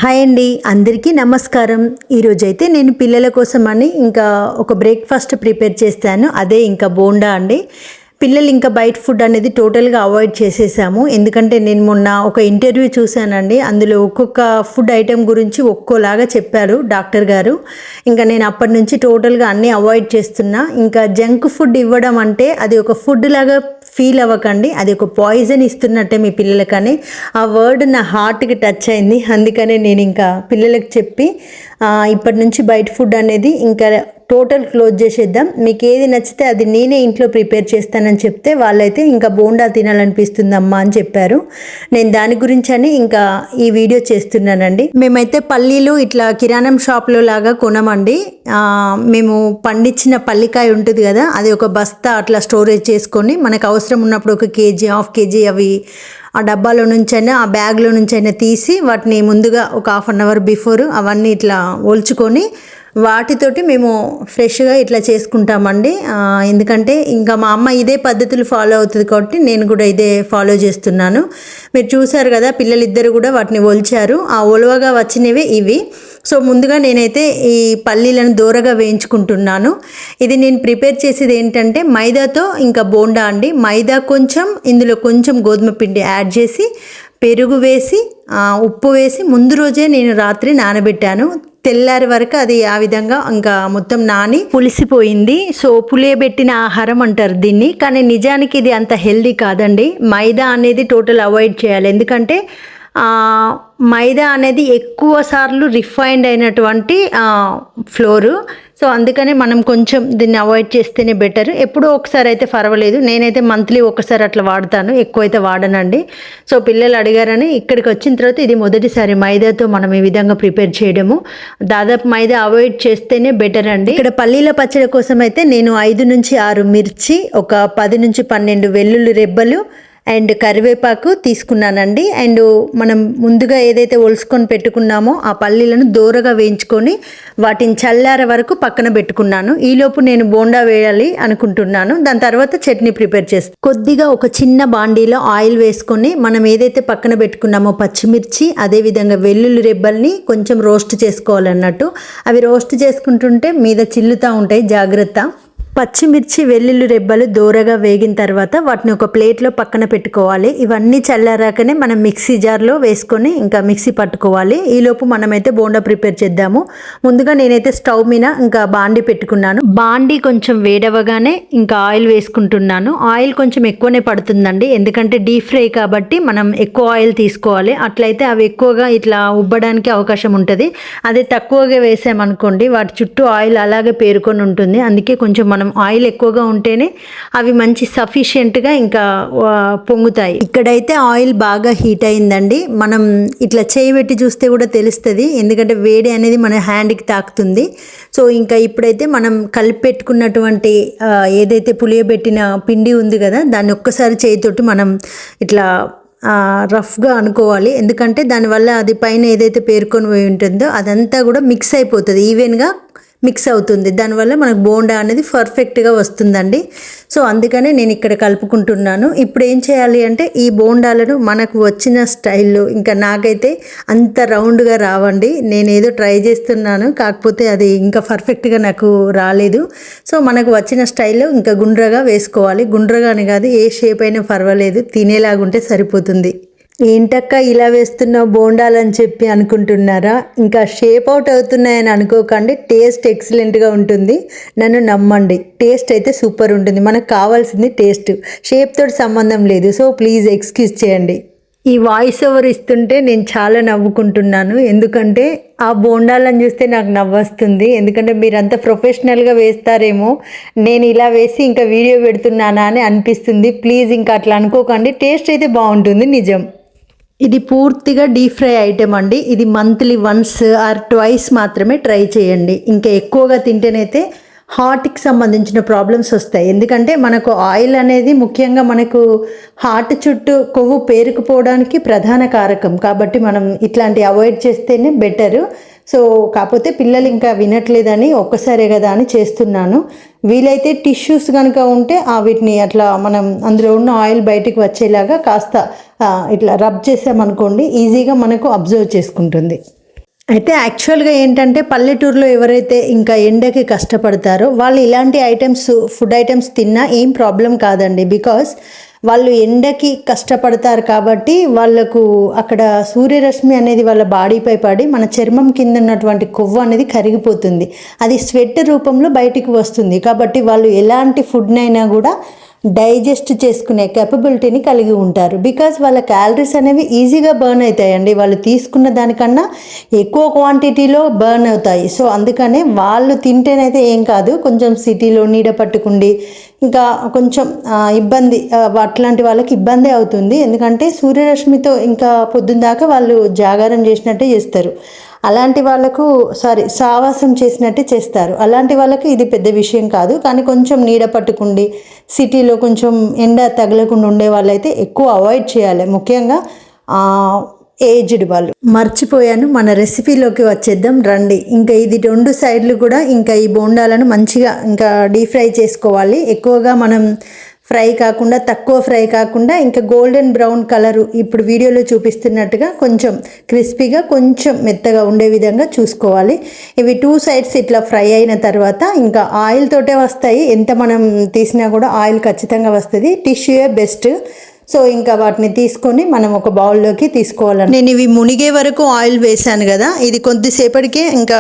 Hi అండి, అందరికీ నమస్కారం. ఈరోజైతే నేను పిల్లల కోసమని ఇంకా ఒక బ్రేక్ఫాస్ట్ ప్రిపేర్ చేస్తాను. అదే ఇంకా బోండా అండి. పిల్లలు ఇంకా బయట ఫుడ్ అనేది టోటల్గా అవాయిడ్ చేసేసాము. ఎందుకంటే నేను మొన్న ఒక ఇంటర్వ్యూ చూశానండి. అందులో ఒక్కొక్క ఫుడ్ ఐటెం గురించి ఒక్కోలాగా చెప్పారు డాక్టర్ గారు. ఇంకా నేను అప్పటి నుంచి టోటల్గా అన్నీ అవాయిడ్ చేస్తున్నా. ఇంకా జంక్ ఫుడ్ ఇవ్వడం అంటే అది ఒక ఫుడ్ లాగా ఫీల్ అవ్వకండి, అది ఒక పాయిజన్ ఇస్తున్నట్టే మీ పిల్లలకని. ఆ వర్డ్ నా హార్ట్కి టచ్ అయింది. అందుకనే నేను ఇంకా పిల్లలకు చెప్పి ఇప్పటి నుంచి బయట ఫుడ్ అనేది ఇంకా టోటల్ క్లోజ్ చేసేద్దాం, మీకు ఏది నచ్చితే అది నేనే ఇంట్లో ప్రిపేర్ చేస్తానని చెప్తే వాళ్ళైతే ఇంకా బోండా తినాలనిపిస్తుందమ్మా అని చెప్పారు. నేను దాని గురించి అని ఇంకా ఈ వీడియో చేస్తున్నానండి. మేమైతే పల్లీలు ఇట్లా కిరాణం షాప్లో లాగా కొనమండి. మేము పండించిన పల్లికాయ ఉంటుంది కదా, అది ఒక బస్తా అట్లా స్టోరేజ్ చేసుకొని మనకు అవసరం ఉన్నప్పుడు 1 కేజీ 1/2 కేజీ అవి ఆ డబ్బాలో నుంచైనా ఆ బ్యాగ్లో నుంచైనా తీసి వాటిని ముందుగా ఒక 1/2 అవర్ బిఫోర్ అవన్నీ ఇట్లా ఒలుచుకొని వాటితోటి మేము ఫ్రెష్గా ఇట్లా చేసుకుంటామండి. ఎందుకంటే ఇంకా మా అమ్మ ఇదే పద్ధతులు ఫాలో అవుతుంది కాబట్టి నేను కూడా ఇదే ఫాలో చేస్తున్నాను. మీరు చూసారు కదా, పిల్లలిద్దరు కూడా వాటిని ఒలిచారు. ఆ ఒలవగా వచ్చినవే ఇవి. సో ముందుగా నేనైతే ఈ పల్లీలను దూరగా వేయించుకుంటున్నాను. ఇది నేను ప్రిపేర్ చేసేది ఏంటంటే మైదాతో ఇంకా బోండా అండి. మైదా కొంచెం, ఇందులో కొంచెం గోధుమ పిండి యాడ్ చేసి పెరుగు వేసి ఉప్పు వేసి ముందు రోజే నేను రాత్రి నానబెట్టాను. తెల్లారి వరకు అది ఆ విధంగా ఇంకా మొత్తం నాని పులిసిపోయింది. సో పులియబెట్టిన ఆహారం అంటారు దీన్ని. కానీ నిజానికి ఇది అంత హెల్దీ కాదండి. మైదా అనేది టోటల్ అవాయిడ్ చేయాలి. ఎందుకంటే మైదా అనేది ఎక్కువ సార్లు రిఫైన్డ్ అయినటువంటి ఫ్లోరు. సో అందుకనే మనం కొంచెం దీన్ని అవాయిడ్ చేస్తేనే బెటర్. ఎప్పుడో ఒకసారి అయితే పర్వాలేదు. నేనైతే మంత్లీ ఒకసారి అట్లా వాడతాను, ఎక్కువైతే వాడనండి. సో పిల్లలు అడిగారని ఇక్కడికి వచ్చిన తర్వాత ఇది మొదటిసారి మైదాతో మనం ఈ విధంగా ప్రిపేర్ చేయడము. దాదాపు మైదా అవాయిడ్ చేస్తేనే బెటర్ అండి. ఇక్కడ పల్లీల పచ్చడి కోసం అయితే నేను 5 నుంచి 6 మిర్చి, ఒక 10 నుంచి 12 వెల్లుల్లి రెబ్బలు అండ్ కరివేపాకు తీసుకున్నానండి. అండ్ మనం ముందుగా ఏదైతే ఒలుసుకొని పెట్టుకున్నామో ఆ పల్లీలను దూరగా వేయించుకొని వాటిని చల్లార వరకు పక్కన పెట్టుకున్నాను. ఈలోపు నేను బోండా వేయాలి అనుకుంటున్నాను. దాని తర్వాత చట్నీ ప్రిపేర్ చేస్తాను. కొద్దిగా ఒక చిన్న బాండీలో ఆయిల్ వేసుకొని మనం ఏదైతే పక్కన పెట్టుకున్నామో పచ్చిమిర్చి, అదేవిధంగా వెల్లుల్లి రెబ్బల్ని కొంచెం రోస్ట్ చేసుకోవాలన్నట్టు. అవి రోస్ట్ చేసుకుంటుంటే మీద చిల్లుతూ ఉంటాయి, జాగ్రత్త. పచ్చిమిర్చి వెల్లుల్లి రెబ్బలు దూరగా వేగిన తర్వాత వాటిని ఒక ప్లేట్లో పక్కన పెట్టుకోవాలి. ఇవన్నీ చల్లారాకనే మనం మిక్సీ జార్లో వేసుకొని ఇంకా మిక్సీ పట్టుకోవాలి. ఈలోపు మనమైతే బోండా ప్రిపేర్ చేద్దాము. ముందుగా నేనైతే స్టవ్ మీద ఇంకా బాండీ పెట్టుకున్నాను. బాండీ కొంచెం వేడవగానే ఇంకా ఆయిల్ వేసుకుంటున్నాను. ఆయిల్ కొంచెం ఎక్కువనే పడుతుందండి, ఎందుకంటే డీప్ ఫ్రై కాబట్టి మనం ఎక్కువ ఆయిల్ తీసుకోవాలి. అట్లయితే అవి ఎక్కువగా ఇట్లా ఉబ్బడానికి అవకాశం ఉంటుంది. అదే తక్కువగా వేసామనుకోండి వాటి చుట్టూ ఆయిల్ అలాగే పేరుకొని ఉంటుంది. అందుకే కొంచెం మనం ఆయిల్ ఎక్కువగా ఉంటేనే అవి మంచి సఫిషియెంట్గా ఇంకా పొంగుతాయి. ఇక్కడైతే ఆయిల్ బాగా హీట్ అయిందండి. మనం ఇట్లా చేయి పెట్టి చూస్తే కూడా తెలుస్తుంది, ఎందుకంటే వేడి అనేది మన హ్యాండ్కి తాకుతుంది. సో ఇంకా ఇప్పుడైతే మనం కలిపి పెట్టుకున్నటువంటి ఏదైతే పులియబెట్టిన పిండి ఉంది కదా, దాన్ని ఒక్కసారి చేయితోటి మనం ఇట్లా రఫ్గా అనుకోవాలి. ఎందుకంటే దానివల్ల అది పైన ఏదైతే పేరుకొని పోయి ఉంటుందో అదంతా కూడా మిక్స్ అయిపోతుంది, ఈవెన్గా మిక్స్ అవుతుంది. దానివల్ల మనకు బోండా అనేది పర్ఫెక్ట్గా వస్తుందండి. సో అందుకనే నేను ఇక్కడ కలుపుకుంటున్నాను. ఇప్పుడు ఏం చేయాలి అంటే ఈ బోండాలను మనకు వచ్చిన స్టైల్లో, ఇంకా నాకైతే అంత రౌండ్గా రావండి, నేను ఏదో ట్రై చేస్తున్నాను, కాకపోతే అది ఇంకా పర్ఫెక్ట్గా నాకు రాలేదు. సో మనకు వచ్చిన స్టైల్లో ఇంకా గుండ్రగా వేసుకోవాలి. గుండ్రగా అని కాదు, ఏ షేప్ అయినా పర్వాలేదు, తినేలాగుంటే సరిపోతుంది. ఏంటక్క ఇలా వేస్తున్నావు బోండాలని చెప్పి అనుకుంటున్నారా? ఇంకా షేప్ అవుట్ అవుతున్నాయని అనుకోకండి. టేస్ట్ ఎక్సలెంట్గా ఉంటుంది, నన్ను నమ్మండి. టేస్ట్ అయితే సూపర్ ఉంటుంది. మనకు కావాల్సింది టేస్ట్, షేప్ తోటి సంబంధం లేదు. సో ప్లీజ్ ఎక్స్క్యూజ్ చేయండి. ఈ వాయిస్ ఓవర్ ఇస్తుంటే నేను చాలా నవ్వుకుంటున్నాను, ఎందుకంటే ఆ బోండాలను చూస్తే నాకు నవ్వొస్తుంది. ఎందుకంటే మీరంతా ప్రొఫెషనల్గా వేస్తారేమో, నేను ఇలా వేసి ఇంకా వీడియో పెడుతున్నానా అని అనిపిస్తుంది. ప్లీజ్ ఇంకా అట్లా అనుకోకండి, టేస్ట్ అయితే బాగుంటుంది నిజం. ఇది పూర్తిగా డీప్ ఫ్రై ఐటెం అండి. ఇది మంత్లీ 1 or 2 మాత్రమే ట్రై చేయండి. ఇంకా ఎక్కువగా తింటేనైతే హార్ట్కి సంబంధించిన ప్రాబ్లమ్స్ వస్తాయి. ఎందుకంటే మనకు ఆయిల్ అనేది ముఖ్యంగా మనకు హార్ట్ చుట్టూ కొవ్వు పేరుకుపోవడానికి ప్రధాన కారకం. కాబట్టి మనం ఇట్లాంటివి అవాయిడ్ చేస్తేనే బెటరు. సో కాకపోతే పిల్లలు ఇంకా వినట్లేదని ఒక్కసారే కదా అని చేస్తున్నాను. వీలైతే టిష్యూస్ కనుక ఉంటే వీటిని అట్లా మనం అందులో ఉన్న ఆయిల్ బయటికి వచ్చేలాగా కాస్త ఇట్లా రబ్ చేసామనుకోండి, ఈజీగా మనకు అబ్జర్వ్ చేసుకుంటుంది. అయితే యాక్చువల్గా ఏంటంటే పల్లెటూరులో ఎవరైతే ఇంకా ఎండకి కష్టపడతారో వాళ్ళు ఇలాంటి ఫుడ్ ఐటమ్స్ తిన్నా ఏం ప్రాబ్లం కాదండి. బికాస్ వాళ్ళు ఎండకి కష్టపడతారు కాబట్టి వాళ్ళకు అక్కడ సూర్యరశ్మి అనేది వాళ్ళ బాడీపై పడి మన చర్మం కింద ఉన్నటువంటి కొవ్వు అనేది కరిగిపోతుంది. అది స్వెట్ రూపంలో బయటికి వస్తుంది. కాబట్టి వాళ్ళు ఎలాంటి ఫుడ్నైనా కూడా డైజెస్ట్ చేసుకునే కేపబిలిటీని కలిగి ఉంటారు. బికాజ్ వాళ్ళ క్యాలరీస్ అనేవి ఈజీగా బర్న్ అవుతాయండి. వాళ్ళు తీసుకున్న దానికన్నా ఎక్కువ క్వాంటిటీలో బర్న్ అవుతాయి. సో అందుకనే వాళ్ళు తింటేనైతే ఏం కాదు, కొంచెం సిటీలో నీడ పట్టుకుండి ఇంకా కొంచెం ఇబ్బంది, అట్లాంటి వాళ్ళకి ఇబ్బంది అవుతుంది. ఎందుకంటే సూర్యరశ్మితో ఇంకా పొద్దున్న దాకా వాళ్ళు జాగారం చేసినట్టే చేస్తారు. అలాంటి వాళ్ళకు సావాసం చేసినట్టే చేస్తారు. అలాంటి వాళ్ళకి ఇది పెద్ద విషయం కాదు. కానీ కొంచెం నీడ పట్టుకుండి సిటీలో కొంచెం ఎండ తగలకుండా ఉండే వాళ్ళైతే ఎక్కువ అవాయిడ్ చేయాలి, ముఖ్యంగా ఏజ్డ్ వాళ్ళు. మర్చిపోయాను, మన రెసిపీలోకి వచ్చేద్దాం రండి. ఇంకా ఇది 2 సైడ్లు కూడా ఇంకా ఈ బోండాలను మంచిగా ఇంకా డీప్ ఫ్రై చేసుకోవాలి. ఎక్కువగా మనం ఫ్రై కాకుండా, తక్కువ ఫ్రై కాకుండా ఇంకా గోల్డెన్ బ్రౌన్ కలరు ఇప్పుడు వీడియోలో చూపిస్తున్నట్టుగా కొంచెం క్రిస్పీగా కొంచెం మెత్తగా ఉండే విధంగా చూసుకోవాలి. ఇవి 2 సైడ్స్ ఇట్లా ఫ్రై అయిన తర్వాత ఇంకా ఆయిల్ తోటే వస్తాయి. ఎంత మనం తీసినా కూడా ఆయిల్ ఖచ్చితంగా వస్తుంది. టిష్యూయే బెస్ట్. సో ఇంకా వాటిని తీసుకొని మనం ఒక బౌల్లోకి తీసుకోవాలండి. నేను ఇవి మునిగే వరకు ఆయిల్ వేసాను కదా, ఇది కొద్దిసేపటికే ఇంకా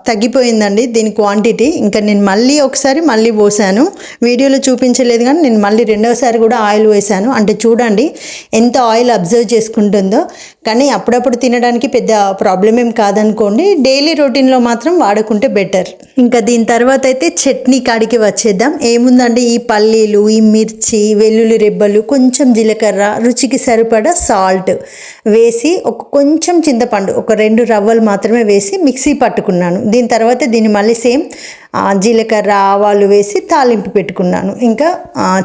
తగ్గిపోయిందండి దీని క్వాంటిటీ. ఇంకా నేను మళ్ళీ పోసాను. వీడియోలో చూపించలేదు కానీ నేను మళ్ళీ రెండవసారి కూడా ఆయిల్ వేసాను. అంటే చూడండి ఎంత ఆయిల్ అబ్జర్వ్ చేసుకుంటుందో. కానీ అప్పుడప్పుడు తినడానికి పెద్ద ప్రాబ్లం ఏం కాదనుకోండి, డైలీ రొటీన్లో మాత్రం వాడుకుంటే బెటర్. ఇంకా దీని తర్వాత అయితే చట్నీ కాడికి వచ్చేద్దాం. ఏముందండి, ఈ పల్లీలు, ఈ మిర్చి, వెల్లుల్లి రెబ్బలు, కొంచెం జీలకర్ర, రుచికి సరిపడా సాల్ట్ వేసి కొంచెం చింతపండు, ఒక 2 రవ్వలు మాత్రమే వేసి మిక్సీ పట్టుకున్నాను. దీని తర్వాత దీన్ని మళ్ళీ సేమ్ జీలకర్ర, ఆవాలు వేసి తాలింపు పెట్టుకున్నాను. ఇంకా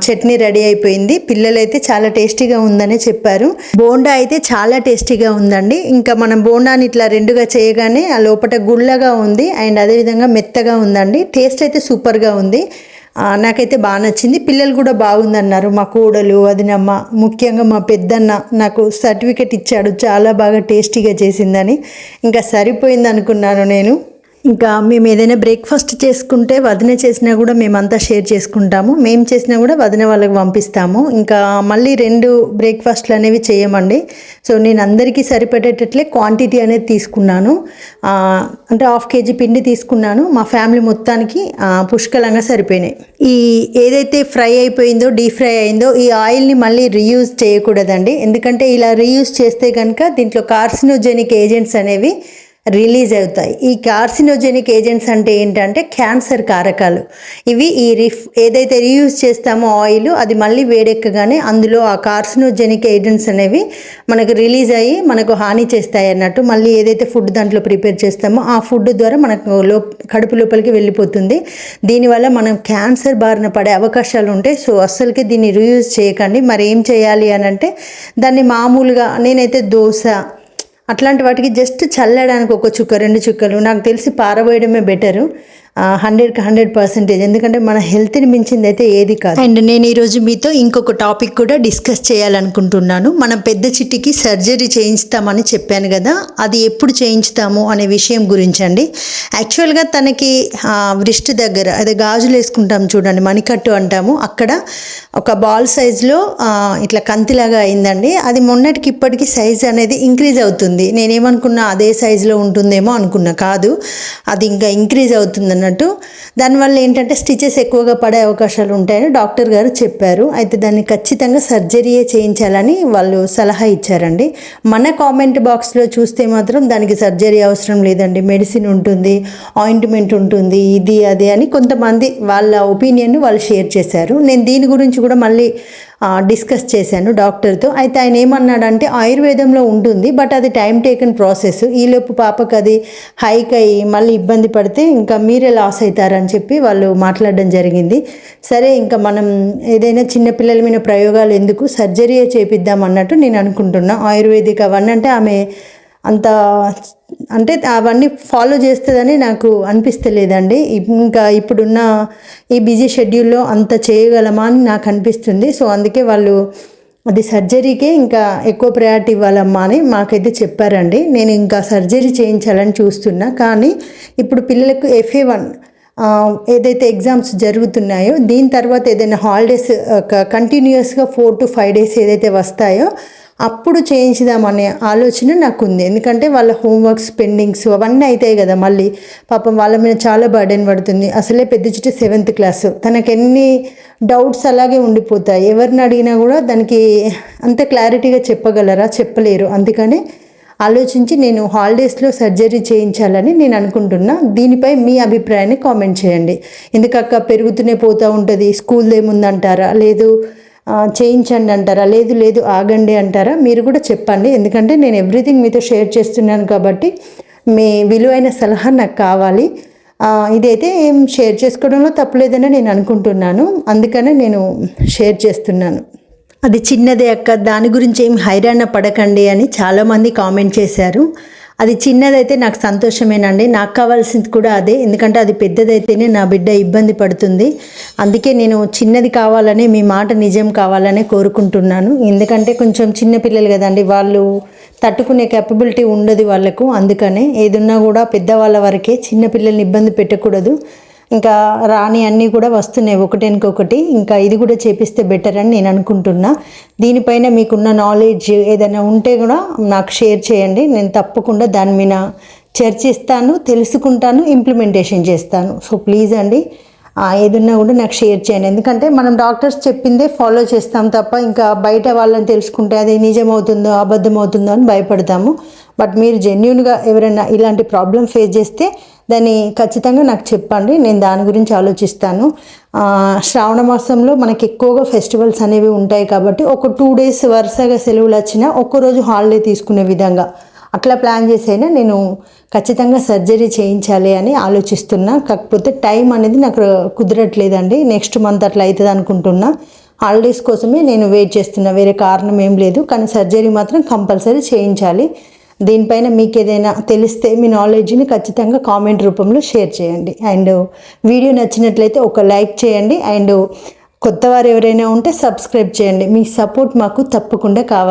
చట్నీ రెడీ అయిపోయింది. పిల్లలైతే చాలా టేస్టీగా ఉందని చెప్పారు. బోండా అయితే చాలా టేస్టీగా ఉందండి. ఇంకా మనం బోండాని ఇట్లా 2గా చేయగానే ఆ లోపల గుళ్ళగా ఉంది అండ్ అదేవిధంగా మెత్తగా ఉందండి. టేస్ట్ అయితే సూపర్గా ఉంది. నాకైతే బాగా నచ్చింది. పిల్లలు కూడా బాగుందన్నారు. మా కోడలు, వదినమ్మ, ముఖ్యంగా మా పెద్దన్న నాకు సర్టిఫికెట్ ఇచ్చాడు చాలా బాగా టేస్టీగా చేసిందని. ఇంకా సరిపోయింది అనుకున్నాను నేను. ఇంకా మేము ఏదైనా బ్రేక్ఫాస్ట్ చేసుకుంటే వదిన చేసినా కూడా మేమంతా షేర్ చేసుకుంటాము. మేము చేసినా కూడా వదిన వాళ్ళకి పంపిస్తాము. ఇంకా మళ్ళీ 2 బ్రేక్ఫాస్ట్లు అనేవి చేయమండి. సో నేను అందరికీ సరిపడేటట్లే క్వాంటిటీ అనేది తీసుకున్నాను. అంటే 1/2 kg పిండి తీసుకున్నాను. మా ఫ్యామిలీ మొత్తానికి పుష్కలంగా సరిపోయినాయి. ఈ ఏదైతే ఫ్రై అయిపోయిందో, డీప్ ఫ్రై అయిందో, ఈ ఆయిల్ని మళ్ళీ రీయూజ్ చేయకూడదండి. ఎందుకంటే ఇలా రీయూజ్ చేస్తే కనుక దీంట్లో కార్సినోజెనిక్ ఏజెంట్స్ అనేవి రిలీజ్ అవుతాయి. ఈ కార్సినోజెనిక్ ఏజెంట్స్ అంటే ఏంటంటే క్యాన్సర్ కారకాలు. ఇవి ఏదైతే రీయూజ్ చేస్తామో ఆయిల్, అది మళ్ళీ వేడెక్కగానే అందులో ఆ కార్సినోజెనిక్ ఏజెంట్స్ అనేవి మనకు రిలీజ్ అయ్యి మనకు హాని చేస్తాయి అన్నట్టు. మళ్ళీ ఏదైతే ఫుడ్ దాంట్లో ప్రిపేర్ చేస్తామో ఆ ఫుడ్ ద్వారా మనకు కడుపు లోపలికి వెళ్ళిపోతుంది. దీనివల్ల మనం క్యాన్సర్ బారిన పడే అవకాశాలు ఉంటాయి. సో అస్సలకి దీన్ని రీయూజ్ చేయకండి. మరి ఏం చేయాలి అని అంటే, దాన్ని మామూలుగా నేనైతే దోశ అట్లాంటి వాటికి జస్ట్ చల్లడానికి 1 చుక్క 2 చుక్కలు నాకు తెలిసి పారబోయడమే బెటరు. 100కి 100%. ఎందుకంటే మన హెల్త్ని మించింది అయితే ఏది కాదు. అండ్ నేను ఈరోజు మీతో ఇంకొక టాపిక్ కూడా డిస్కస్ చేయాలనుకుంటున్నాను. మన పెద్ద చిట్టికి సర్జరీ చేయించుతామని చెప్పాను కదా, అది ఎప్పుడు చేయించుతాము అనే విషయం గురించి అండి. యాక్చువల్గా తనకి వ్రిస్ట్ దగ్గర అదే గాజులు వేసుకుంటాం చూడండి, మణికట్టు అంటాము, అక్కడ ఒక బాల్ సైజులో ఇట్లా కంతిలాగా అయిందండి. అది మొన్నటికి ఇప్పటికి సైజ్ అనేది ఇంక్రీజ్ అవుతుంది. నేనేమనుకున్నా అదే సైజులో ఉంటుందేమో అనుకున్నా, కాదు, అది ఇంకా ఇంక్రీజ్ అవుతుంది అన్నట్టు. దానివల్ల ఏంటంటే స్టిచెస్ ఎక్కువగా పడే అవకాశాలు ఉంటాయని డాక్టర్ గారు చెప్పారు. అయితే దాన్ని ఖచ్చితంగా సర్జరీయే చేయించాలని వాళ్ళు సలహా ఇచ్చారండి. మన కామెంట్ బాక్స్లో చూస్తే మాత్రం దానికి సర్జరీ అవసరం లేదండి, మెడిసిన్ ఉంటుంది, ఆయింట్మెంట్ ఉంటుంది, ఇది అది అని కొంతమంది వాళ్ళ ఒపీనియన్ వాళ్ళు షేర్ చేశారు. నేను దీని గురించి కూడా మళ్ళీ డిస్కస్ చేశాను డాక్టర్తో. అయితే ఆయన ఏమన్నాడంటే ఆయుర్వేదంలో ఉంటుంది, బట్ అది టైం టేకన్ ప్రాసెస్. ఈలోపు పాపకు అది హైక్ అయ్యి మళ్ళీ ఇబ్బంది పడితే ఇంకా మీరే లాస్ అవుతారని చెప్పి వాళ్ళు మాట్లాడడం జరిగింది. సరే ఇంకా మనం ఏదైనా చిన్నపిల్లల మీద ప్రయోగాలు ఎందుకు, సర్జరీయే చేపిద్దాం అన్నట్టు నేను అనుకుంటున్నా. ఆయుర్వేదిక్ అవన్నీ అంటే ఆమె అంత అంటే అవన్నీ ఫాలో చేస్తుందని నాకు అనిపిస్తలేదండి. ఇంకా ఇప్పుడున్న ఈ బిజీ షెడ్యూల్లో అంత చేయగలమా అని నాకు అనిపిస్తుంది. సో అందుకే వాళ్ళు అది సర్జరీకే ఇంకా ఎక్కువ ప్రయారిటీ ఇవ్వాలమ్మా అని మాకైతే చెప్పారండి. నేను ఇంకా సర్జరీ చేయించాలని చూస్తున్నా. కానీ ఇప్పుడు పిల్లలకు FA1 ఏదైతే ఎగ్జామ్స్ జరుగుతున్నాయో దీని తర్వాత ఏదైనా హాలిడేస్ కంటిన్యూస్గా 4 to 5 days ఏదైతే వస్తాయో అప్పుడు చేయించుదామనే ఆలోచన నాకు ఉంది. ఎందుకంటే వాళ్ళ హోంవర్క్స్ పెండింగ్స్ అవన్నీ అవుతాయి కదా, మళ్ళీ పాపం వాళ్ళ మీద చాలా బర్డెన్ పడుతుంది. అసలే పెద్ద చిట్టి 7th class, తనకు ఎన్ని డౌట్స్ అలాగే ఉండిపోతాయి. ఎవరిని అడిగినా కూడా దానికి అంత క్లారిటీగా చెప్పగలరా, చెప్పలేరు. అందుకని ఆలోచించి నేను హాలిడేస్లో సర్జరీ చేయించాలని నేను అనుకుంటున్నా. దీనిపై మీ అభిప్రాయాన్ని కామెంట్ చేయండి. ఎందుకక్క పెరుగుతూనే పోతూ ఉంటుంది, స్కూల్ ఏముందంటారా, లేదు చేయించండి అంటారా, లేదు లేదు ఆగండి అంటారా, మీరు కూడా చెప్పండి. ఎందుకంటే నేను ఎవ్రీథింగ్ మీతో షేర్ చేస్తున్నాను కాబట్టి మీ విలువైన సలహా నాకు కావాలి. ఇదైతే ఏం షేర్ చేసుకోవడంలో తప్పులేదని నేను అనుకుంటున్నాను. అందుకనే నేను షేర్ చేస్తున్నాను. అది చిన్నదే అక్క, దాని గురించి ఏం హైరాణ పడకండి అని చాలామంది కామెంట్ చేశారు. అది చిన్నదైతే నాకు సంతోషమేనండి. నాకు కావాల్సింది కూడా అదే. ఎందుకంటే అది పెద్దదైతేనే నా బిడ్డ ఇబ్బంది పడుతుంది. అందుకే నేను చిన్నది కావాలని, మీ మాట నిజం కావాలని కోరుకుంటున్నాను. ఎందుకంటే కొంచెం చిన్నపిల్లలు కదండి, వాళ్ళు తట్టుకునే కేపబిలిటీ ఉండదు వాళ్ళకు. అందుకనే ఏదున్నా కూడా పెద్దవాళ్ళ వరకే, చిన్నపిల్లల్ని ఇబ్బంది పెట్టకూడదు. ఇంకా రాని అన్నీ కూడా వస్తున్నాయి ఒకటెనుకొకటి. ఇంకా ఇది కూడా చేపిస్తే బెటర్ అని నేను అనుకుంటున్నా. దీనిపైన మీకున్న నాలెడ్జ్ ఏదైనా ఉంటే కూడా నాకు షేర్ చేయండి. నేను తప్పకుండా దాని మీద చర్చిస్తాను, తెలుసుకుంటాను, ఇంప్లిమెంటేషన్ చేస్తాను. సో ప్లీజ్ అండి, ఏదన్నా కూడా నాకు షేర్ చేయండి. ఎందుకంటే మనం డాక్టర్స్ చెప్పిందే ఫాలో చేస్తాం తప్ప ఇంకా బయట వాళ్ళని తెలుసుకుంటే అది నిజమవుతుందో అబద్ధమవుతుందో అని భయపడతాము. బట్ మీరు జెన్యున్గా ఎవరైనా ఇలాంటి ప్రాబ్లం ఫేస్ చేస్తే దాన్ని ఖచ్చితంగా నాకు చెప్పండి. నేను దాని గురించి ఆలోచిస్తాను. శ్రావణ మాసంలో మనకి ఎక్కువగా ఫెస్టివల్స్ అనేవి ఉంటాయి కాబట్టి ఒక 2 days వరుసగా సెలవులు వచ్చినా ఒక్కరోజు హాలిడే తీసుకునే విధంగా అట్లా ప్లాన్ చేసైనా నేను ఖచ్చితంగా సర్జరీ చేయించాలి అని ఆలోచిస్తున్నా. కాకపోతే టైం అనేది నాకు కుదరట్లేదండి. నెక్స్ట్ మంత్ అట్లా అవుతుంది అనుకుంటున్నా. హాలిడేస్ కోసమే నేను వెయిట్ చేస్తున్నా, వేరే కారణం ఏం లేదు. కానీ సర్జరీ మాత్రం కంపల్సరీ చేయించాలి. దీనిపైన మీకు ఏదైనా తెలిస్తే మీ నాలెడ్జ్ని ఖచ్చితంగా కామెంట్ రూపంలో షేర్ చేయండి. అండ్ వీడియో నచ్చినట్లయితే ఒక లైక్ చేయండి. అండ్ కొత్తవారు ఎవరైనా ఉంటే సబ్స్క్రైబ్ చేయండి. మీ సపోర్ట్ మాకు తప్పకుండా కావాలి.